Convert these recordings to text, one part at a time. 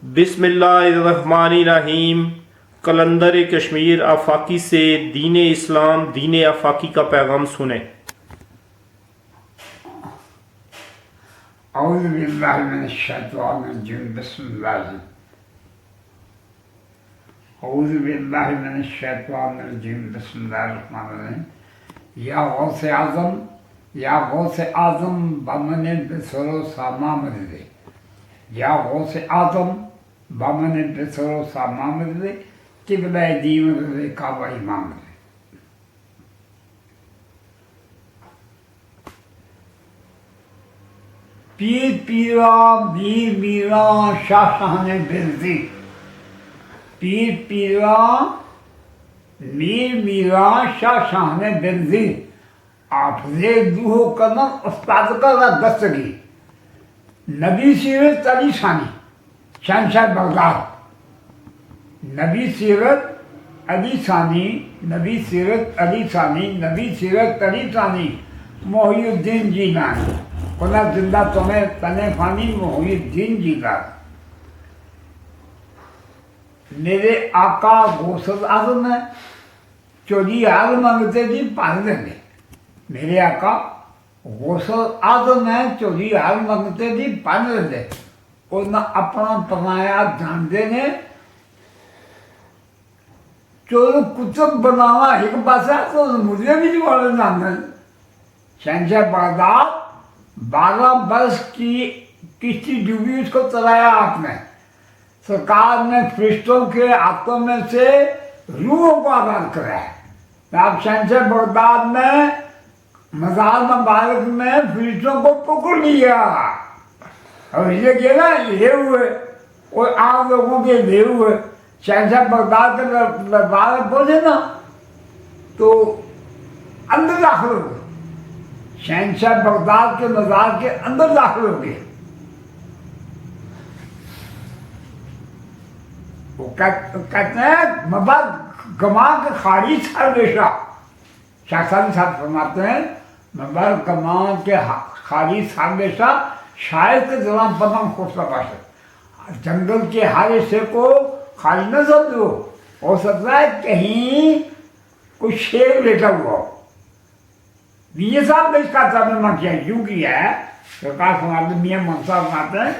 بسم اللہ الرحمن الرحیم۔ قلندر کشمیر آفاقی سے دین اسلام، دین آفاقی کا پیغام سنیں۔ اعوذ باللہ من الشیطان الرجیم بسم اللہ اعوذ باللہ من الشیطان الرجیم بسم اللہ الرحمن الرحیم۔ یا غوث اعظم، یا غوث اعظم بمن بسر و ساما مددے، یا غوث اعظم بمن بسر و ساما مددے، قبلہ دین مددے، کعبہ امام مددے۔ پیر پیرا میر میرا شاہ شاہن بلدی، پیر پیرا میر میرا شاہ شاہن بلدی، حافظ روح و قلم استاد کا دستگی، نبی سیرت علی ثانی شہنشاہ بغداد، نبی سیرت علی ثانی، نبی سیرت علی ثانی، نبی سیرت علی ثانی، محی الدین جیلانی، خدا زندہ تمہیں تنے فانی، محی الدین جیلانی۔ میرے آقا غوث اعظم ہے، چوری حال مانگتے جی پان دیں گے۔ میرے آقا غوث اعظم ہے، چوری حال مانگتے جی پان دیں گے۔ انہیں اپنا پنایا جاندے نے، چور کتب بناوا ایک پاسا تو مجھے بھی جو والے جاندے ہیں۔ شہنشاہ بغداد 12 برس کی کشتی ڈوبی، اس کو چلایا آپ نے۔ سرکار نے فرشتوں کے ہاتھوں میں سے روحوں کو آزاد کرایا۔ آپ شہنشاہ بغداد نے مزار مبارک میں فرشتوں کو پکڑ لیا اور یہ کہا نا یہ ہوئے، اور عام لوگوں کے لے ہوئے۔ شہنشاہ بغداد کے دربار میں پہنچے نا تو اندر داخل ہو گئے، شہنشاہ بغداد کے مزار کے اندر داخل ہو گئے۔ وہ کہتے ہیں مبارک گما کے خارج سرگشا، شاہ صاحب فرماتے ہیں مبارک گما کے خارج سرگشا شاید کے دوران پتنگ خوشتا پاشا، جنگل کے ہر حصے کو خالی نہ سمجھو، ہو سکتا ہے کہیں کوئی شیر لیٹا ہوا ہو۔ یہ صاحب نے اس کا ترجمہ کیا یوں کیا ہے، سرکار فرماتے میاں منصا فرماتے ہیں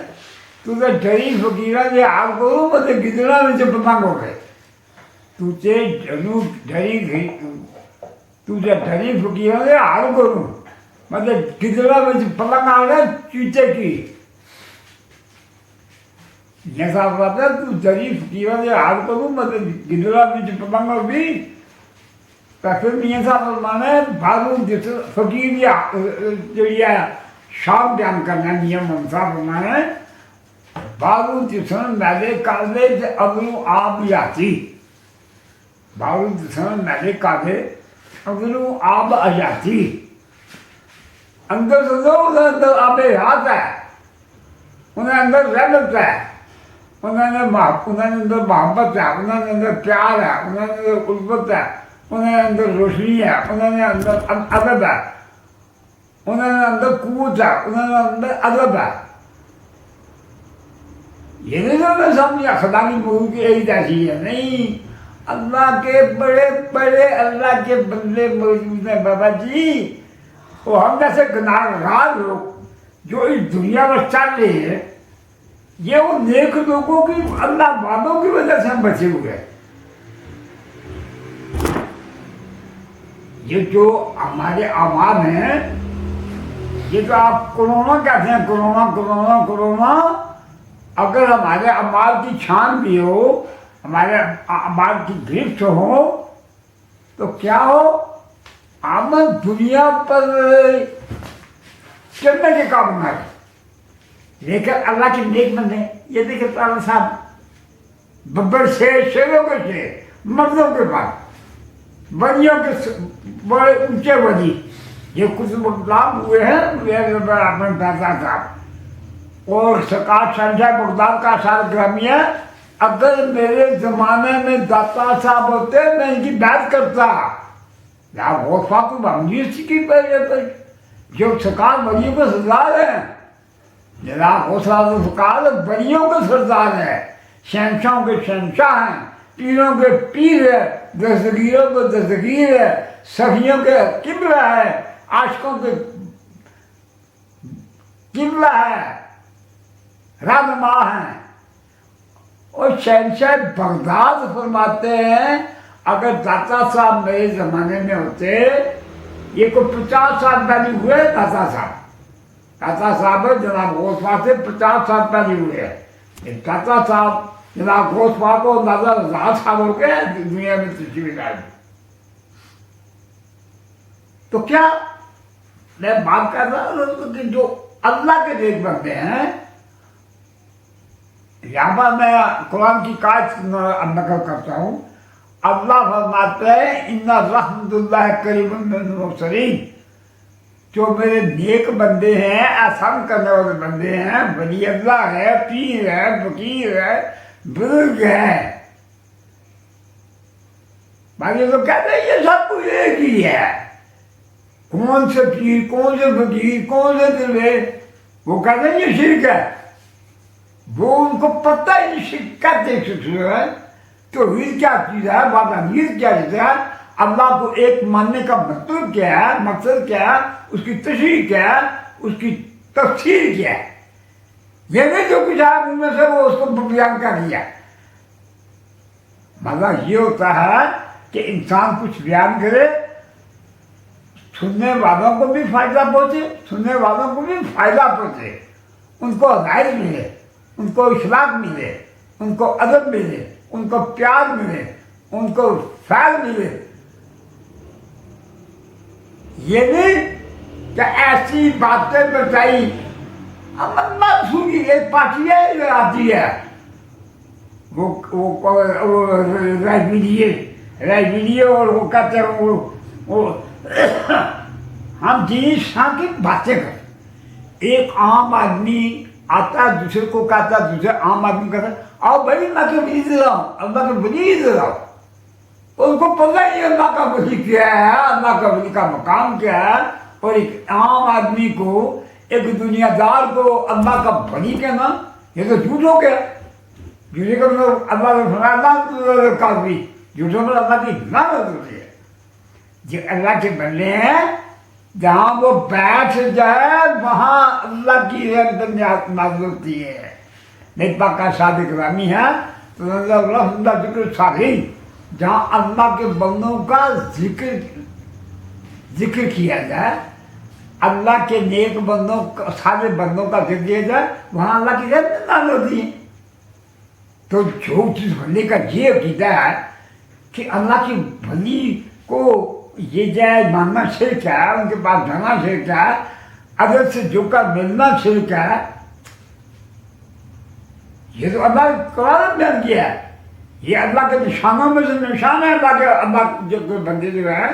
تجھے ڈری فقیرہ دے آگ کروں مجھے گدڑا میں سے پتنگ ہو گئے، تجھے ڈری فقیرہ دے آگ کروں مجھے گدڑا میں سے پتنگ آ گئے چوچے کی۔ یہ صاحب فرماتے ہیں تو ڈری فقیرہ دے آگ کروں مجھے گدڑا میں سے پتنگ ہو گئی۔ پھر میاں صاحب فرمانے باروں فقیر جڑیا شام بیان کرنا ہے، میاں منصا فرمانے باروں جسن میلے کالے سے اگلوں آب آتی، باروں جسن میلے کالے اگلوں آب آتی، اندر سے دو اندر آب حیات ہے، انہیں اندر رحمت ہے، انہیں اندر محبت ہے، انہیں اندر پیار ہے، انہیں اندر الفت ہے، انہیں اندر روشنی ہے، انہیں اندر ادب ہے، انہیں اندر قوت ہے، انہیں اندر ادب ہے۔ یہ نہیں تو میں سمجھا خدا کی بہو کی یہی تحصیل ہے، نہیں، اللہ کے بڑے بڑے اللہ کے بندے موجود ہیں بابا جی۔ وہ ہم جیسے گناہگار لوگ جو اس دنیا میں چل رہے ہیں، یہ وہ نیک لوگوں کی اللہ والوں کی وجہ سے ہم بچے ہوئے ہیں۔ یہ جو ہمارے عوام ہیں، یہ جو آپ کرونا کہتے ہیں، کرونا، اگر ہمارے اعمال کی چھان بھی ہو، ہمارے اعمال کی گرفت ہو تو کیا ہو، ہم دنیا پر چلنے کے قابل نہ رہے، لیکن اللہ کے نیک بندے یہ دیکھیں تعالیٰ صاحب ببر شیروں کے شیر، مردوں کے بعد ولیوں کے بڑے اونچے ولی، یہ کچھ مقدام ہوئے ہیں اپنے دادا صاحب اور سرکار شہنشاہ بغداد کا اشعار گرامی ہے، اگر میرے زمانے میں داتا صاحب ہوتے میں ان کی بیعت کرتا۔ یا غوث پاک کو بامنیس کی پہلے پر جو سرکار ولیوں کو سزا ہے، जनाब गौसलाल फुकार बलियों के सरदार है, शहनशाहों के शहनशाह हैं, पीरों के पीर है, दस्तगीरों के दस्तगीर है, सखियों के किबला है, आशिकों के किबला है, रहनुमा हैं। और शहनशाह बगदाद फरमाते हैं अगर दाता साहब मेरे ज़माने में होते, ये को 50 साल पहले हुए दाता साहब जनाब गौसफा से 50 साल पहले हुए। दाता साहब जनाब गौसफा को अंदाजा 1000 साल हो गए दुनिया में तशरीफ लाई। तो क्या मैं बात कर रहा हूँ कि जो अल्लाह के नेक बंदे हैं, यहाँ पर मैं कुरान की कायत नकल करता हूँ। अल्लाह फरमाते हैं इन्ना रहमतुल्लाह करीबुन मिनल मुहसिनीन, जो मेरे नेक बंदे हैं, एहसान करने वाले बंदे हैं, वली अल्लाह है, पीर है, फकीर है, बुजुर्ग है। बाकी तो कहते हैं ये सब कुछ एक ही है। कौन से पीर, कौन से फकीर, कौन से दिलवे, वो कहते हैं ये शिर्क है। वो उनको पता ही नहीं शिर्क कहते हैं। तो क्या चीज़ है, वादानीत क्या चीज़ है, अल्लाह को एक मानने का मतलब क्या है, मकसद क्या है, उसकी तशरीह क्या है, उसकी तफसीर क्या है, ये नहीं जो कुछ है उनमें से वो उसको बयान कर दिया। मतलब ये होता है कि इंसान कुछ बयान करे, सुनने वालों को भी फायदा पहुँचे, सुनने वालों को भी फायदा पहुँचे, उनको हिदायत मिले, उनको इखलाक मिले, उनको अदब मिले, उनको प्यार मिले, उनको फैल मिले। ये नहीं कि ऐसी बातें बताई अमत सुनी, एक पार्टी है आती है वो राजवीडियो और वो कहते हैं वो हम जीस की बातें कर। एक आम आदमी आता है दूसरे को कहता है, दूसरे आम आदमी कहता आओ भाई मैं तो वली दे रहा हूँ, अल्लाह का वली दे रहा हूँ। उनको पता ही अल्लाह का वली क्या है, अल्लाह का वली का मकाम क्या है। और एक आम आदमी को, एक दुनियादार को अल्लाह का वली कहना, ये तो झूठ हो गया। झूठे का मतलब अल्लाह ने फरमाया काफी, झूठों में अल्लाह की लानत होती है। जो अल्लाह के बंदे हैं, जहाँ वो बैठ जाए वहाँ अल्लाह की रहमत नाज़िल होती है। मेरे पाक का सादिक रामी है तो जिक्र साहिल, जहाँ अल्लाह के बंदों का जिक्र किया जाए, अल्लाह के नेक बंदों सारे बंदों का जिक्र किया जाए, वहाँ अल्लाह की रहमत नाज़िल होती है। तो जो चीज़ भले का ये अकीदा है कि अल्लाह की भली को ये जाए मानना शिर्क है, उनके पास जाना शिर्क है, अदर से जो का मिलना शिर्क है, ये तो अल्लाह कुरान में किया है। ये अल्लाह के निशानों में से निशान है। अल्लाह जो बंदे जो है,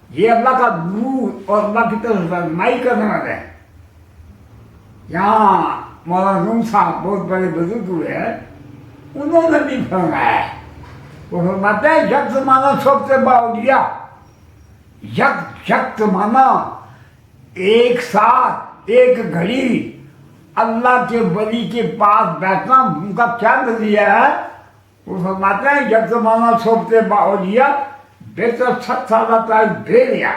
ये अल्लाह का नूर और अल्लाह की तरफ रहनुमाई करने वाले हैं। यहाँ मौलाना नूम साहब बहुत बड़े बुजुर्ग हुए हैं, उन्होंने भी फरमाया है, वो फरमाते हैं यक्त माना सबसे बाउलिया, यक्त माना एक साथ एक घड़ी अल्लाह के वली के पास बैठना, उनका क्या नजरिया है। वो फरमाते हैं जब जमाना सोचते बाउलिया बेहतर 7 साल बेरिया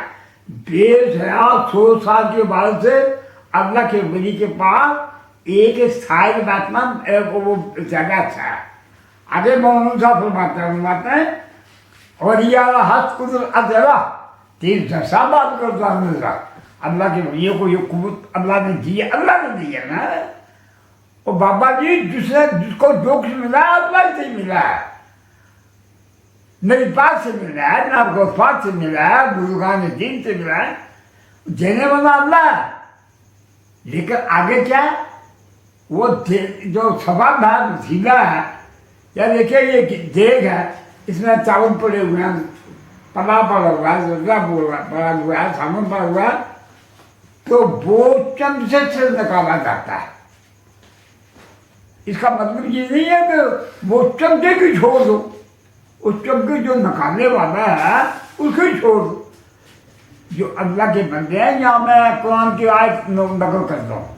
बेस है 100 साल के बाद से अल्लाह के वली के पास एक स्थायी बैठना वो जगह अच्छा है। आगे मोहम्मद साहब फरमाते हैं और यह हद कुदर अदरा 3 दशा बात करता हूँ। अल्लाह के वलियों को ये कुव्वत अल्लाह ने दी है, अल्लाह ने दी है ना। और बाबा जी जिसको जो कुछ मिला है अल्लाह से मिला है, मेरी बात से मिला है, ना गौफात से मिला है, बुजुर्गान दीन से मिला है, देने वाला अल्लाह है। लेकिन आगे क्या वो जो सवाल है सीधा है, या देखिए ये देग है, इसमें चावल पड़े हुए हैं, पला पड़ा हुआ है, पड़ा हुआ है, सामान पड़ा हुआ है, तो वो चमचे से निकाला जाता है। इसका मतलब ये नहीं है कि वो चमचे की छोड़ दो, उस चमचे जो निकालने वाला है उसको छोड़ दो। जो अल्लाह के बंदे हैं, यहाँ मैं कुरान की आयत नकल करता हूँ।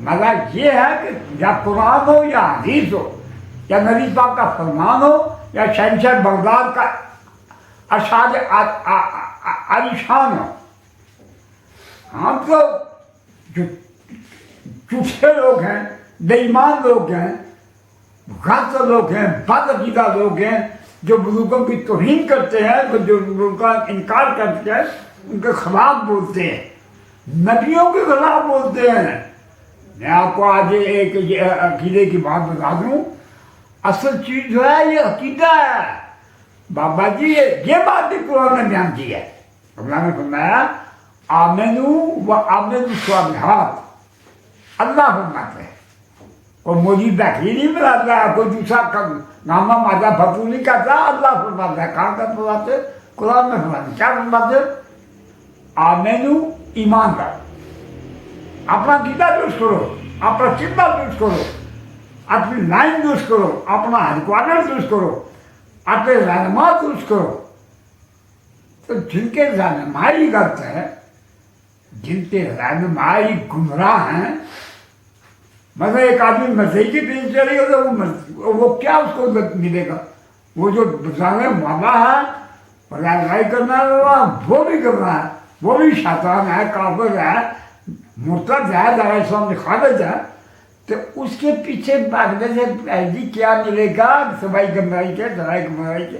मगर ये है कि या कुरान हो या हदीस हो या नबी पाक का फरमान हो या शहंशाह बगदाद का अरशाद आलिशान हो, हम तो जो झूठे लोग हैं, बेईमान लोग हैं, गलत लोग हैं, बदअकीदा लोग हैं, जो बुजुर्गों की तौहीन करते हैं, जो बुजुर्गों का इनकार करते हैं, उनके खिलाफ बोलते हैं, नबियों के खिलाफ बोलते हैं। मैं आपको आज एक अकीदे की बात बता दूं, असल चीज जो है ये अकीदा है। बाबा जी ये बात भी कुरान ने बयान की है। अल्लाह ने फरमाया आमेनू व आमेनू स्वालिहात, अल्लाह फरमाते हैं। और मोदी बैठी नहीं बनाता है, कोई दूसरा नामा मादा फतू नहीं करता, अल्लाह फरमाता है। कहाँ का फरमाते? कुरान में फरमाते। क्या फरमाते? आमेनू ईमानदार, अपना गीता दुरुस्त करो, अपना चिंता दुरुस्त करो, अपनी लाइन दुरुस्त करो, अपना हेडक्वार्टर दुरुस्त करो, अपने रहनुमा दुरुस्त करो। तो जिनके रहनुमाई गलत है, जिनके रहनुमाई गुमराह हैं, मतलब एक आदमी मसीह की पीछे चलेगा तो वो क्या उसको मिलेगा? वो जो बताने वाला है रहनुमाई करना वाला वो भी गुमराह है, वो भी शैतान है, काफिर है, मुर्तद है, दावा इस्लाम में खारिज है। तो उसके पीछे भागने से पहले क्या मिलेगा? सवाई गमराई के, दवाई गमराई के।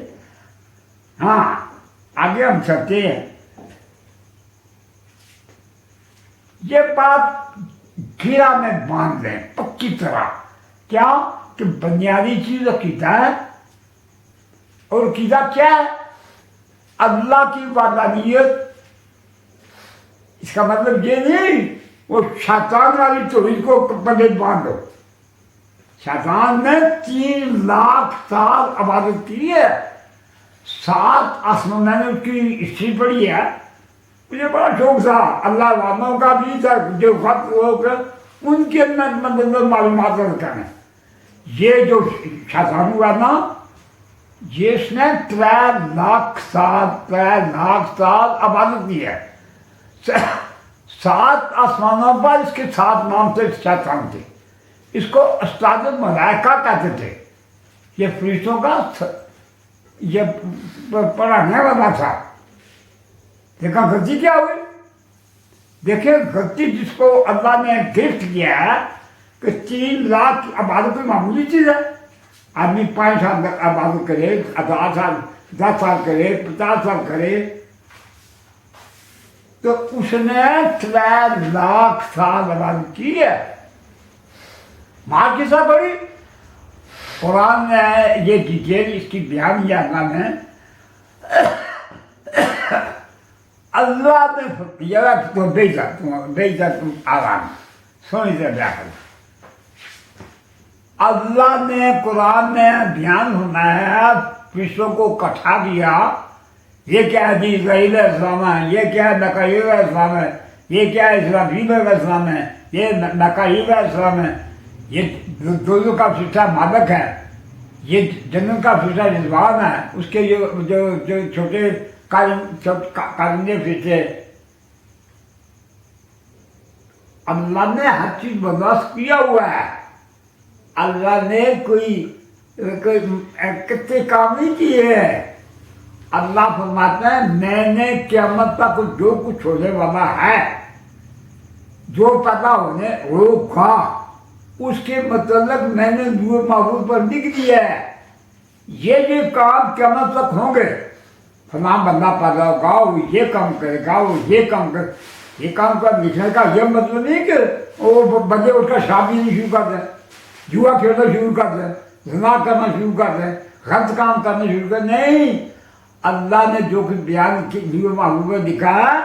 हाँ, आगे हम चलते हैं। ये बात कीड़ा में बांध दें पक्की तरह। क्या कि बुनियादी चीज अकीदा है, और अकीदा क्या है? अल्लाह की वादानियत। इसका मतलब ये नहीं वो शैतान वाली तौहीद को पहले बांध दो। शैतान ने 3 लाख साल इबादत की है, 7 आसमान, मैंने उसकी हिस्ट्री पढ़ी है। मुझे बड़ा शौक था, अल्लाह वालों का भी था, जो वक्त लोग उनके मतलब मालूमात करने। ये जो शैतान हुआ ना, ये इसने 3 लाख साल इबादत की है। 7 आसमानों पर इसके 7 नाम से शैतान थे। इसको उस्ताद मलाइका कहते थे। ये फरिश्तों का ये पढ़ाने वाला था। देखा गलती क्या हुई? देखिए गलती जिसको अल्लाह ने गिफ्ट किया है कि 3 लाख इबादत कोई मामूली चीज़ है। आदमी 5 साल इबादत करे, 10 साल 10 साल करे, 50 साल करे, तो उसने 3 लाख साल इबादत की है। माँ किसा बड़ी कुरान ने ये डिटेल इसकी बयान किया है। अल्लाह ने तो बेजा तुम आराम सुनी से बयान। अल्लाह ने कुरान में बयान सुनाया, विश्व को इकट्ठा किया। ये क्या है इस्राईल इस्लाम है, ये क्या है मकाईब इस्लाम है, ये क्या है इसराफील इस्लाम है, ये मकाईब इस्लाम है, ये दोनों का फिरसा मालक है, ये जन्नत का फिरसा रिजवान है, उसके जो छोटे कारिंदे फिरसे। अल्लाह ने हर चीज बर्दाश्त किया हुआ है। अल्लाह ने कोई कितने काम नहीं किए हैं। अल्लाह फरमाता है मैंने क़यामत तक जो कुछ होने वाला है, जो पैदा होने होगा, उसके मतलब मैंने नूर महफूज पर लिख दिया है। ये काम क़यामत तक होंगे। फलां बंदा पैदा होगा, वो ये काम करेगा, वो ये काम कर, ये काम कर लिखने का ये मतलब नहीं कि वो बंदे उठकर शादी नहीं शुरू कर दें, जुआ खेलना शुरू कर दें, ज़िना करना शुरू कर दें, गलत काम करना शुरू कर। नहीं, अल्लाह ने जो कुछ बयान की महबूब में लिखा है,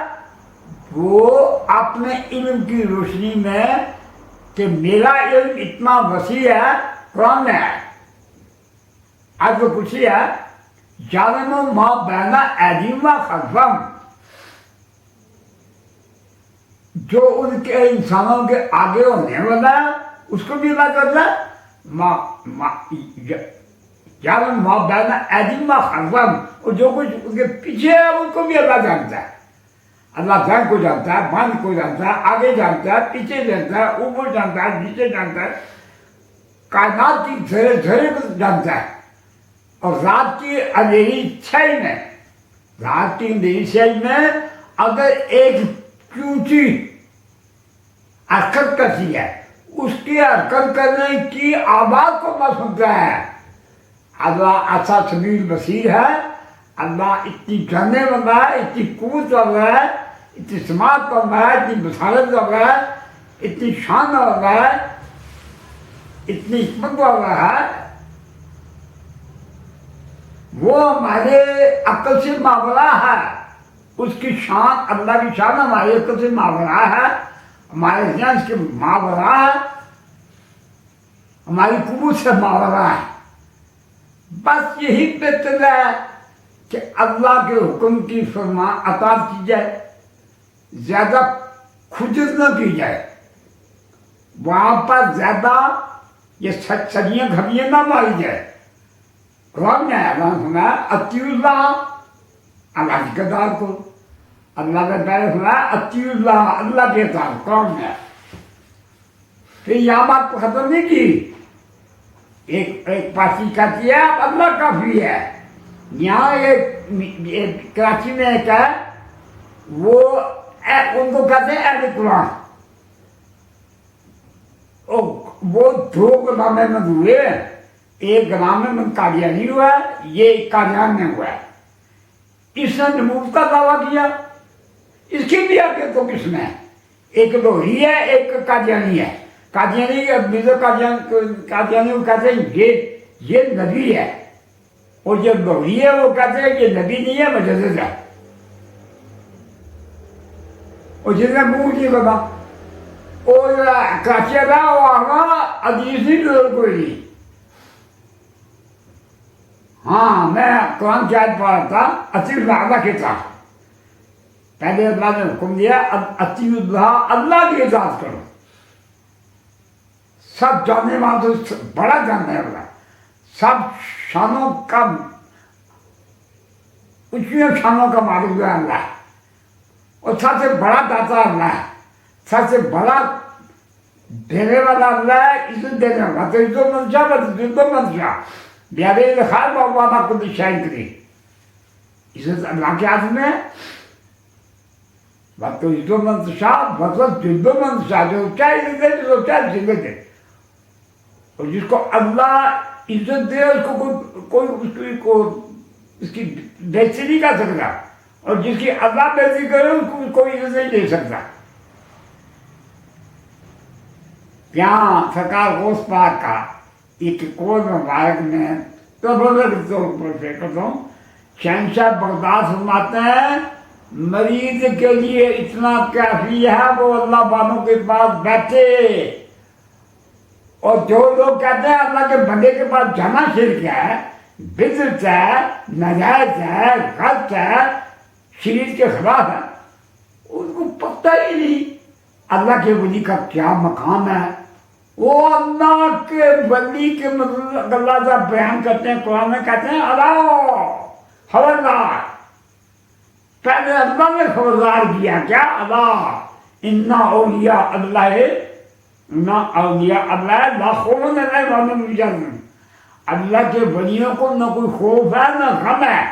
वो अपने इल्म की रोशनी में कि मेरा इल्म इतना वसी है, कुरान में है। आज वो कुछ है जालिमो माँ बैना एजीमा खलफम, जो उनके इंसानों के आगे होने वाला है उसको भी अल्लाह करता है। जालिम माँ बैना एजीमा खलफम, और जो कुछ उनके पीछे है उनको भी अल्लाह जानता है। अल्लाह दाएं को जानता है, बाएं को जानता है, आगे जानता है, पीछे जानता है, ऊपर जानता है, नीचे जानता है, कायनात की धरे धरे को जानता है। और रात की अंधेरी छाई में, रात की अंधेरी छाई में अगर एक चूची हरकत करती है, उसकी हरकत करने की आवाज को न सुनता है। अल्लाह अच्छा सबील बसीर है, अल्लाह इतनी जानने वाला है, इतनी कुव्वत वाला है, इतनी समात वाला है, इतनी बसारत वाला है, इतनी शान वाला है, इतनी हिकमत वाला है। वो हमारे अक्ल से मावरा है, उसकी शान, अल्लाह की शान हमारे अक्ल से मावरा है, हमारे ज्ञान से मावरा है, हमारी कुव्वत से मावरा है। बस यही बेहतर है कि अल्लाह के हुक्म की फरमा अताअत की जाए, ज्यादा खुजर न की जाए, वहां पर ज्यादा ये सड़ियाँ घड़ियाँ ना मारी जाए। कुरान में है अत्युल्लाह, अल्लाह की कदार को, अल्लाह का पहले सुना अत्युल्लाह, अल्लाह के साथ कौन है। फिर यहाँ बात खत्म नहीं की, एक पार्टी कहती है अब अल्लाह काफी है। यहाँ एक कराची में एक है, वो उनको कहते हैं अहले कुरान। वो दो गुलामे में हुए, एक गुलामे में कादियानी हुआ, ये कादियान में हुआ। इसने नबूवत का दावा किया, इसकी भी आगे तो किसमें, एक लोही है, एक कादियानी है। कादियानी कादियानी को कहते हैं ये नबी है, और जो लोही है वो कहते हैं ये नबी नहीं है, मुजद्दिद है। और जिसने मुंह नहीं बता, और कराची रहा अदीस नहीं कोई नहीं। हाँ, मैं कुरान की आयत पढ़ रहा था, अल्लाह के साथ पहले अल्लाह ने हुक्म दिया अल्लाह, अल्लाह की इताअत करो। सब जानने वाला तो बड़ा जानने वाला, सब शानों का, ऊंची शानों का मालिक है अल्लाह, और सबसे बड़ा दाता अल्लाह है, सबसे बड़ा देने वाला अल्लाह है, इज्जत देने वाला। तो इज्जत मंशा ब्यारे खाल बाबा को दिशाएं करी, इज्जत अल्लाह के हाथ में है। बात तो इज्जत मंशा मतलब जिद्दो मंशा, जो चाहे इज्जत दे, जो चाहे जिद्दत दे। और जिसको अल्लाह इज्जत दे उसको कोई उसकी बेइज्जती नहीं कर सकता, और जिसकी अल्लाह बेइज्जती करे उसको कोई इज्जत नहीं दे सकता। यहाँ सरकार गौस पाक का एक कौल मुबारक में तबरक तौर पर कहता हूँ, शहंशाह बगदाद फरमाते हैं मरीज के लिए इतना काफी है वो अल्लाह वालों के पास बैठे। और जो लोग कहते हैं अल्लाह के बंदे के पास जाना शिर्क है, बिदअत है, नाजायज है, गलत है, शरीयत के खिलाफ है, उनको पता ही नहीं अल्लाह के वली का क्या मकाम है। वो अल्लाह के वली के मतलब अल्लाह का बयान करते हैं, कुरान में कहते हैं अल्लाह खबरदार। पहले अल्लाह ने खबरदार किया क्या, अल्लाह इन्ना औलिया अल्लाह है, ना औलिया अल्लाह ला खौफुन अलैहिम वला हुम यहज़नून। अल्लाह के वलियों को न कोई खौफ है न गम है।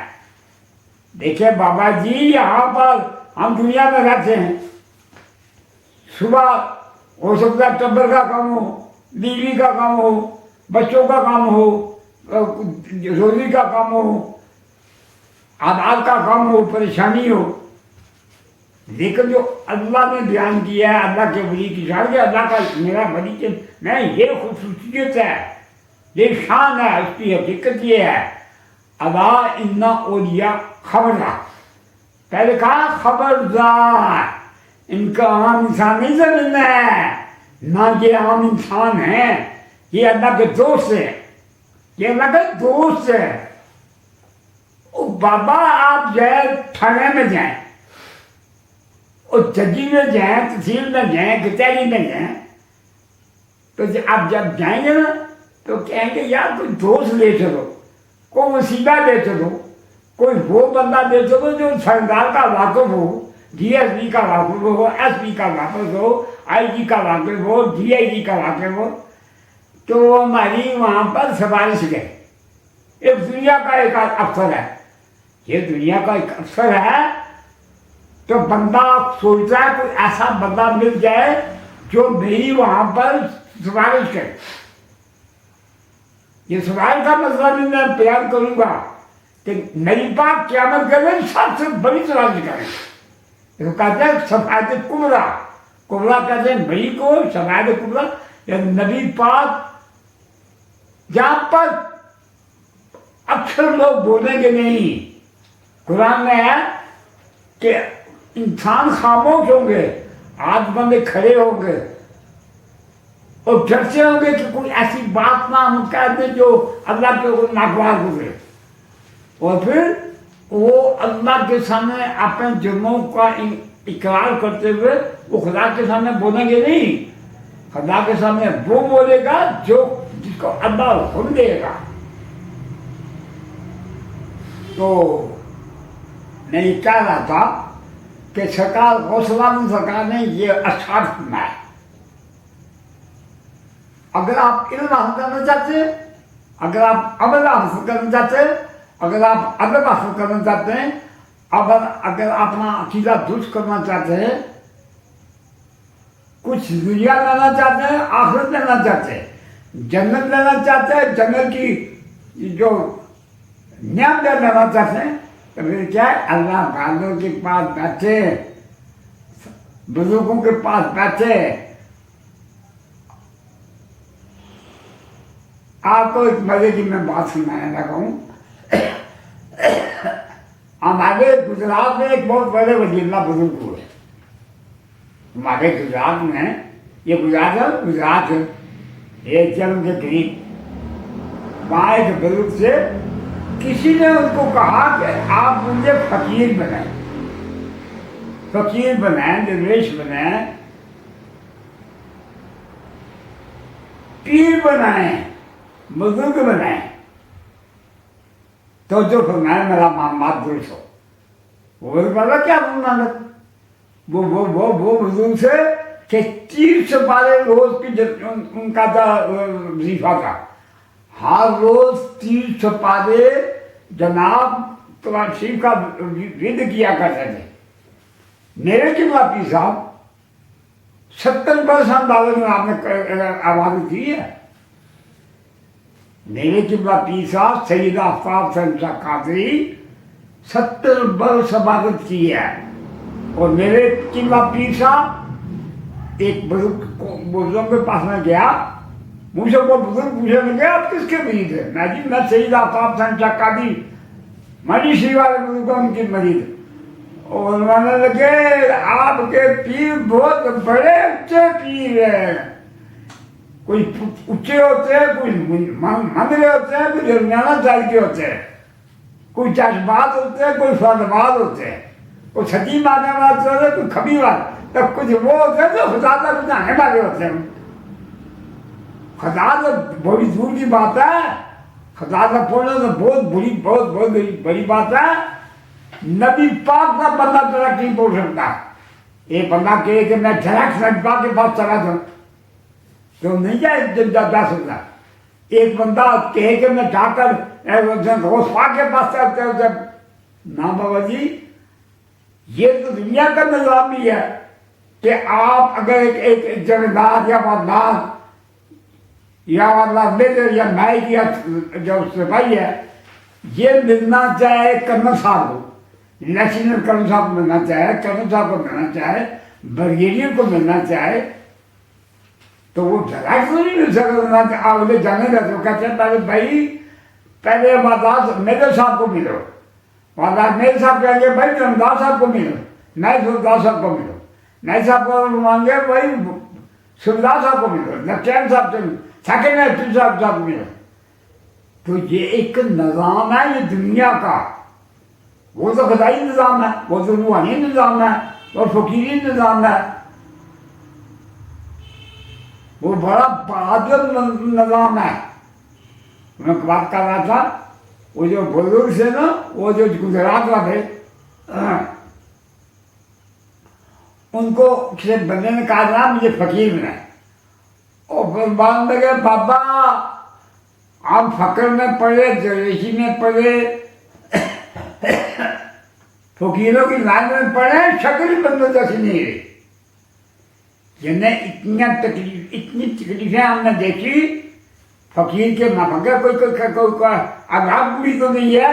देखिए बाबा जी, यहाँ पर हम दुनिया में रहते हैं, सुबह हो सकता है टब्बर का काम हो, बीवी का काम हो, बच्चों का काम हो, रोजी का काम हो, आदाब का काम हो, परेशानी हो। लेकिन जो अल्लाह ने बयान किया है अल्लाह के वली की शान, अल्लाह का मेरा वली के नहीं, ये खुसूसियत है, ये शान है, उसकी हकीकत ये है अल्लाह इन्ना औलिया खबरदार। पहले कहा खबरदार, इनका आम इंसान नहीं जमीन है, ना ये आम इंसान है, ये अल्लाह के दोस्त है, ये अल्लाह के दोस्त है। ओ बाबा, आप जो है थाने में जाएं, और जजी में जाएं, तहसील में जाएं, कचहरी में जाएं, तो आप जब जाएंगे ना तो कहेंगे यार कोई दोस्त ले चलो, कोई वसीला ले चलो, कोई वो बंदा ले चलो जो सरदार का वाकिफ हो, DSP का वाकिफ हो, SP का वाकिफ हो, IG का वाकिफ हो, DIG का वाकिफ हो, तो वो हमारी वहाँ पर सिफारिश गए। एक दुनिया का एक अफसर है, ये दुनिया का एक अफसर है, तो बंदा सोचता है कोई ऐसा बंदा मिल जाए जो मेरी वहाँ पर सिफारिश करे। ये सिफारिश का मसला भी मैं बयान करूँगा कि नई बात क़यामत के दिन सबसे बड़ी सिफारिश करें। इसको कहते हैं शफाअत कुबरा। कुबरा कहते हैं बड़ी को, शफाअत कुबरा। ये नबी पाक जहाँ पर अक्सर लोग बोलेंगे नहीं, कुरान में है कि इंसान खामोश होंगे, आज बंदे खड़े होंगे और डरते होंगे कि कोई ऐसी बात ना हम कह दें जो अल्लाह के ऊपर नागवार गुजरे, और फिर वो अल्लाह के सामने अपने जुर्मों का इकरार करते हुए वो खुदा के सामने बोलेंगे नहीं। खुदा के सामने वो बोलेगा जो जिसको अल्लाह हुक्म देगा। तो मैं ये कह रहा था कि सरकार गौसलाम सरकार ने ये अच्छा फरमाया, अगर आप इल्म हासिल करना चाहते हैं, अगर आप अमल हासिल करना चाहते हैं, अगर आप अदब हासिल करना चाहते हैं, अगर अपना अकीदा दुरुस्त करना चाहते हैं, कुछ दुनिया लेना चाहते हैं, आखिरत लेना चाहते हैं, जन्नत लेना चाहते हैं, जन्नत की जो न्याम लेना चाहते हैं, तो फिर क्या है, अल्लाह वालों के पास बैठे, बुजुर्गों के पास बैठे। आपको एक मजे की मैं बात सुनाने लगा हूँ। हमारे गुजरात में एक बहुत बड़े वजील्ला बुजुर्ग हुए। हमारे गुजरात में, ये गुजरात है, एक जन्म के करीब वहाँ एक बुजुर्ग से किसी ने उनको कहा कि आप मुझे फकीर बनाएं, फकीर बनाएं, दरवेश बनाएं, पीर बनाएं, बुजुर्ग बनाएं। तो जो फरमाया मेरा मामला दुरुस्त हो, वो बोला क्या फरमाना, वो बुजुर्ग से कि 30 बारे रोज की उनका था वजीफा था, हर रोज 30 पारे जनाब कुरान शरीफ का विद किया करते थे। मेरे किबला पीर साहब 70 वर्ष अंदाजे में आपने आबादी की है। मेरे किबला पीर साहब सैयद आफ्ताब शहंशाह कादरी 70 वर्ष इबादत की है। और मेरे किबला पीर साहब एक बुजुर्ग के पास में गया, मुझे वो बुजुर्ग पूछने लगे आप किसके मरीद है? मैं सैयद आफ्ताब शहंशाह कादरी मरी श्री वाले बुजुर्गों की मरीद। और उन्होंने लगे आपके पीर बहुत बड़े अच्छे पीर हैं, कोई ऊंचे होते हैं, कोई मंदिर होते हैं, कोई दरमियाना साइज के होते हैं, कोई जज्बात होते हैं, कोई फर्दबाज होते हैं, कोई सदी मारने वाले होते हैं, कोई खबी वाले, तब कुछ वो होते हैं जो खुदा तक बुझाने वाले होते हैं। खुदा तो बड़ी दूर की बात है, खुदा का पढ़ना तो बहुत बड़ी बात है। नबी पाक का बंदा डायरेक्ट नहीं बोल सकता। एक बंदा कहे कि मैं डायरेक्ट नबी पाक के पास चला जाऊँ तो नहीं जा सकता। एक बंदा कहे कि मैं जाकर रोज पाक के पास चलते ना बाबा जी, ये तो दुनिया का निजाम भी है कि आप अगर एक जमींदार या बादशाह या लेकर या नायक या जो सिपाही है, ये मिलना चाहे कर्नल साहब को, लेफ्टिनेंट कर्नल साहब को मिलना चाहे, कर्नल साहब को मिलना चाहे, ब्रिगेडियर को मिलना चाहे, तो वो डायरेक्ट तो नहीं मिल सकता। अगले जाने का तो कहते हैं पहले भाई पहले वादात मेजर साहब को मिलो, वादात मेजर साहब कहेंगे भाई जमदार साहब को मिलो, नए सुबेदार साहब को मिलो, नए साहब को मांगे भाई सुबेदार साहब को मिलो, लेफ्टिनेंट साहब से सेकेंड लेफ्टिनेंट साहब मिलो। तो ये एक निज़ाम है ये दुनिया का। वो तो खुदाई निज़ाम है, वो तो रूहानी निज़ाम है, वो फकीरी निज़ाम है, वो बड़ा बहादुर निज़ाम है। मैं बात कर रहा था, वो जो बुजुर्ग से ना, वो जो गुजरात वाले ان کو کسی بندے نے کہا نا مجھے فقیر بنا ہے، اور پھر بعد میں کہ بابا ہم فقر میں پڑے، درویشی میں پڑے، فقیروں کی لائن میں پڑے، شکل بندوں جیسی نہیں رہی. اتنی تکلیفیں ہم نے دیکھی. فقیر کے مفقہ کوئی آدھاب پوری تو نہیں ہے،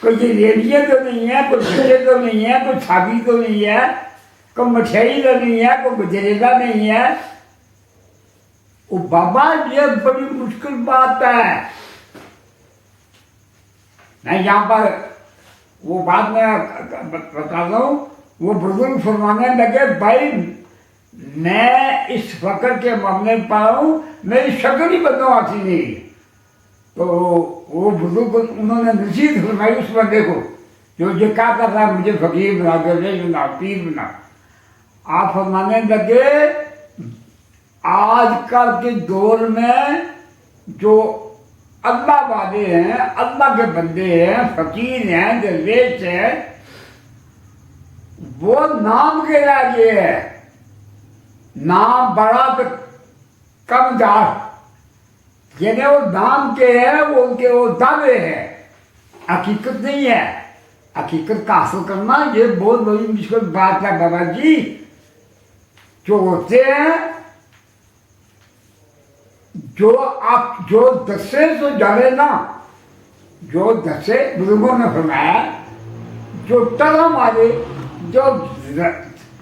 کوئی ریڑھیاں تو نہیں ہے، کوئی بچے تو نہیں ہے، کوئی چھابی تو نہیں ہے، کوئی مٹھائی تو نہیں ہے، کوئی گجریلا نہیں ہے. وہ بابا یہ بڑی مشکل بات ہے. میں یہاں پر وہ بات میں بتا رہا ہوں. وہ بزرگ فرمانے لگے بھائی میں اس فقر کے معاملے میں پا رہا ہوں، میری شکل ہی بدلو آتی نہیں. تو وہ بزرگ انہوں نے نصیحت فرمائی اس بندے کو جو یہ کہا کر رہا ہے مجھے فقیر بنا، درویش بنا، پیر بنا. آپ فرمانے لگے آج کل کے دور میں جو اللہ والے ہیں، اللہ کے بندے ہیں، فقیر ہیں، درویش ہیں، وہ نام کے آگے ہے. نام بڑا تو کم جا، یعنی وہ نام کے ہیں، وہ ان کے وہ دعوے ہیں، حقیقت نہیں ہے. حقیقت کا حاصل کرنا یہ بہت بڑی مشکل بات ہے بابا جی. جو ہوتے ہیں جو دسے تو جانے نا، جو دسے بزرگوں نے فرمایا، جو ٹرم والے، جو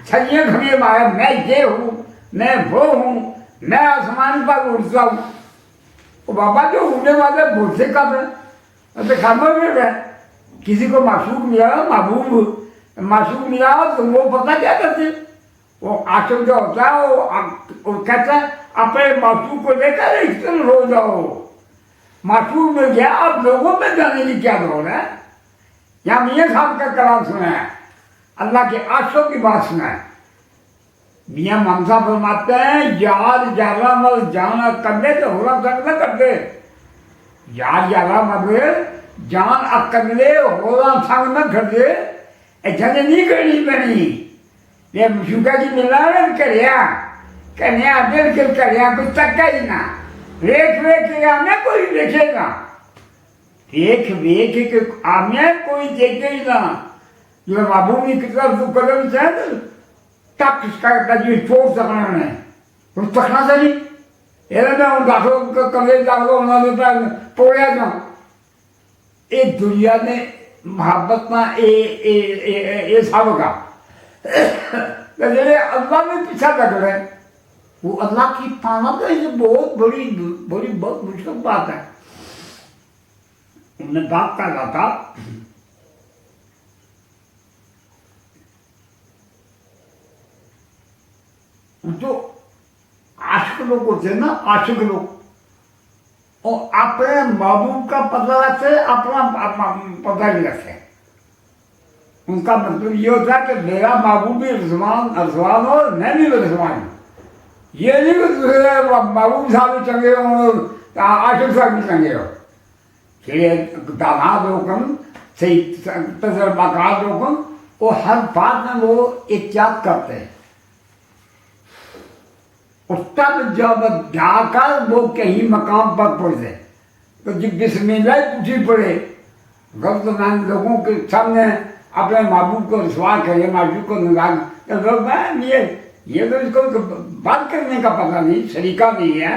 چھلیاں کھڑیے مارے میں یہ ہوں، میں وہ ہوں، میں آسمان پر اڑتا ہوں. وہ بابا جو اڑنے والے بہت سے کم ہیں، خبر میں ہے کسی کو معشوق ملا، محبوب معشوق ملا تو وہ پتہ کیا کرتے، وہ عاشق جو ہوتا ہے وہ کہتا ہے اپنے معشوق کو لے کر اس طرح ہو جاؤ. معشوق مل گیا، اب لوگوں میں جانے کی کیا دور ہے. یہاں میاں صاحب کا کلام سنا ہے، اللہ کے عاشقوں کی بات سنا ہے. میاں ممسا فرماتے ہیں یار یارہ مل جانا کبے تو ہو سکتا کبے. یار یارہ مل جان اکلے ہو سنگ میں کھڑے ایسے نہیں کرنی پڑی. یہ مشوقہ کی ملا کریا بالکل کریا کوئی تکا ہی نہ ویک کے آنے کوئی دیکھے گا، ویک کے آنے کوئی دیکھے ہی نہ. جو محبوبی کی طرف تو قدم سے ٹک کرتا جو چوٹ سکنا ہے وہ تکنا چاہیے. یہ داخلوں کمرے داخلوں انہوں نے پوڑیا جاؤں. ایک دنیا نے محبت نہ اے سب کا جڑے اللہ میں پیچھا کر رہے ہیں وہ اللہ کی پانا تو یہ بہت بڑی بہت مشکل بات ہے. انہوں نے بات کر رہا تھا جو عاشق لوگ ہوتے ہیں نا، عاشق لوگ اور اپنے محبوب کا پتہ رکھتے، اپنا پتہ نہیں رکھتے. ان کا مطلب یہ ہوتا ہے کہ میرا محبوب بھی رضوان ہو، میں بھی رضوان ہوں. یہ نہیں کہ دوسرے محبوب صاحب بھی چنگے ہوں، عاشق صاحب بھی چنگے ہو. دانات حکم صحیح تجربہ کار حکم وہ ہر بات میں وہ احتیاط کرتے ہیں. اور تب جب جا کر وہ کہیں مقام پر پہنچے تو جب بسم اللہ پوچھی پڑے غلط میں لوگوں کے سامنے اپنے محبوب کو رسوا کرے، معشوق کو نظام لوگ یہ تو اس کو بات کرنے کا پتہ نہیں، سلیقہ نہیں ہے.